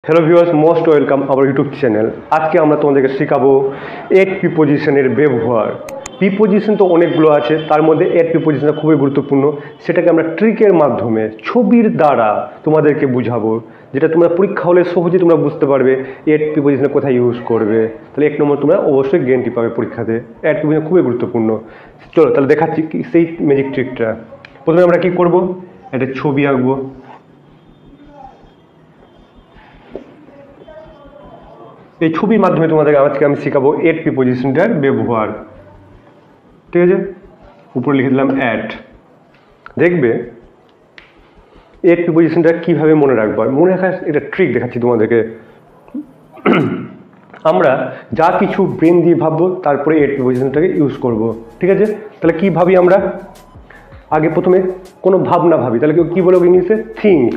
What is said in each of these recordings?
Hello viewers, most welcome our YouTube channel. আজকে আমরা তোমাদেরকে শেখাবো এট প্রিপোজিশনের ব্যবহার। প্রিপোজিশন তো অনেকগুলো আছে, তার মধ্যে এট প্রিপোজিশনটা খুবই গুরুত্বপূর্ণ। সেটাকে আমরা ট্রিকের মাধ্যমে ছবির দ্বারা তোমাদেরকে বুঝাবো, যেটা তোমরা পরীক্ষা হলে সহজে তোমরা বুঝতে পারবে এট প্রিপোজিশন কোথায় ইউজ করবে। তাহলে 1 নম্বর তোমরা অবশ্যই গ্যারান্টি পাবে পরীক্ষাতে। এট প্রিপোজিশন খুবই গুরুত্বপূর্ণ। চলো তাহলে দেখাচ্ছি সেই ম্যাজিক ট্রিকটা। প্রথমে আমরা কি করব, একটা ছবি আঁকবো। এই ছবির মাধ্যমে তোমাদেরকে আজকে আমি শেখাবো এট প্রিপোজিশনটার ব্যবহার। ঠিক আছে, উপরে লিখে দিলাম অ্যাট। দেখবে এট প্রিপোজিশনটা কীভাবে মনে রাখবার, মনে রাখার এটা ট্রিক দেখাচ্ছি তোমাদেরকে। আমরা যা কিছু ব্রেন দিয়ে ভাববো তারপরে এট প্রিপোজিশনটাকে ইউজ করব। ঠিক আছে, তাহলে কী ভাবি আমরা? আগে প্রথমে কোনো ভাবনা ভাবি, তাহলে কী বলবো ইংলিশে? থিঙ্ক।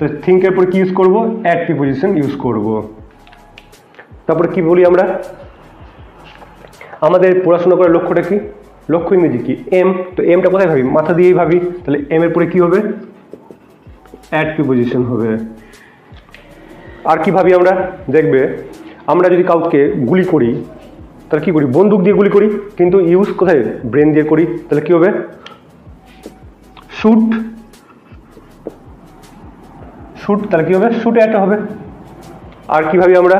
তাহলে থিঙ্কের পরে কি ইউজ করবো? অ্যাট প্রিপোজিশন ইউজ করব। তারপরে কি বলি আমরা? আমাদের পড়াশোনা করার লক্ষ্যটা কি? লক্ষ্য ইংরেজি কি? এম। তো এমটা কোথায় ভাবি? মাথা দিয়েই ভাবি। তাহলে এম এর পরে কি হবে? অ্যাট প্রিপোজিশন হবে। আর কি ভাবি আমরা? দেখবে আমরা যদি কাউকে গুলি করি তাহলে কি করি? বন্দুক দিয়ে গুলি করি, কিন্তু ইউজ কোথায়? ব্রেন দিয়ে করি। তাহলে কি হবে? শুট। শুট, তাহলে কি হবে? শুট অ্যাট হবে। আর কি ভাবি আমরা?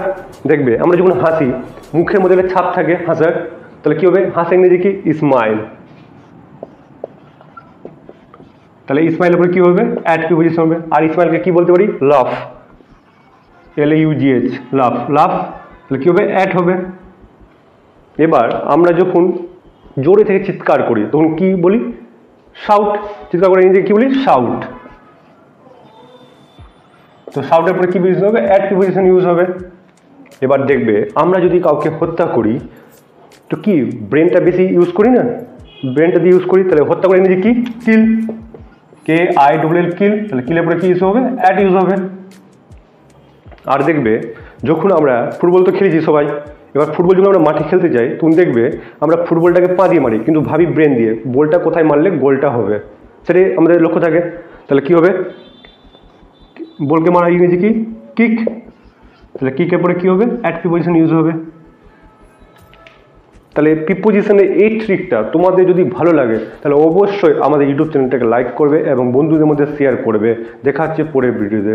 দেখবে আমরা যখন হাসি, মুখের মধ্যে একটা ছাপ থাকে হাসার, তাহলে কি হবে? হাসা ইংরেজি কি? স্মাইল। তাহলে স্মাইলের উপরে কি হবে? অ্যাট প্রিপোজিশন হবে। আর স্মাইলকে কি বলতে পারি? লাফ। LAUGH, লাফ। লাফ তাহলে কি হবে? অ্যাট হবে। এবার আমরা যখন জোরে থেকে চিৎকার করি তখন কি বলি? শাউট। চিৎকার করে ইংরেজি কি বলি? শাউট। তো শাউটের পরে কি ইউজ হবে? অ্যাট প্রিপোজিশন ইউজ হবে। এবার দেখবে আমরা যদি কাউকে হত্যা করি তো কি ব্রেনটা বেশি ইউজ করি না? ব্রেনটা দিয়ে ইউজ করি। তাহলে হত্যা করে ইংরেজি কি? কিল। KILL, কিল। তাহলে কিলের পরে কি ইউজ হবে? অ্যাট ইউজ হবে। আর দেখবে যখন আমরা ফুটবল তো খেলেছি সবাই, এবার ফুটবল যখন আমরা মাঠে খেলতে যাই তখন দেখবে আমরা ফুটবলটাকে পা দিয়ে মারি, কিন্তু ভাবি ব্রেন দিয়ে বলটা কোথায় মারলে গোলটা হবে, সেটাই আমাদের লক্ষ্য থাকে। তাহলে কি হবে? বলকে মারা ইংরেজি কি? কিক। তাহলে কিকের পরে কি হবে? অ্যাট প্রিপোজিশন ইউজ হবে। তাহলে প্রিপোজিশনের এই ট্রিকটা তোমাদের যদি ভালো লাগে তাহলে অবশ্যই আমাদের ইউটিউব চ্যানেলটাকে লাইক করবে এবং বন্ধুদের মধ্যে শেয়ার করবে। দেখা হচ্ছে পরের ভিডিওতে।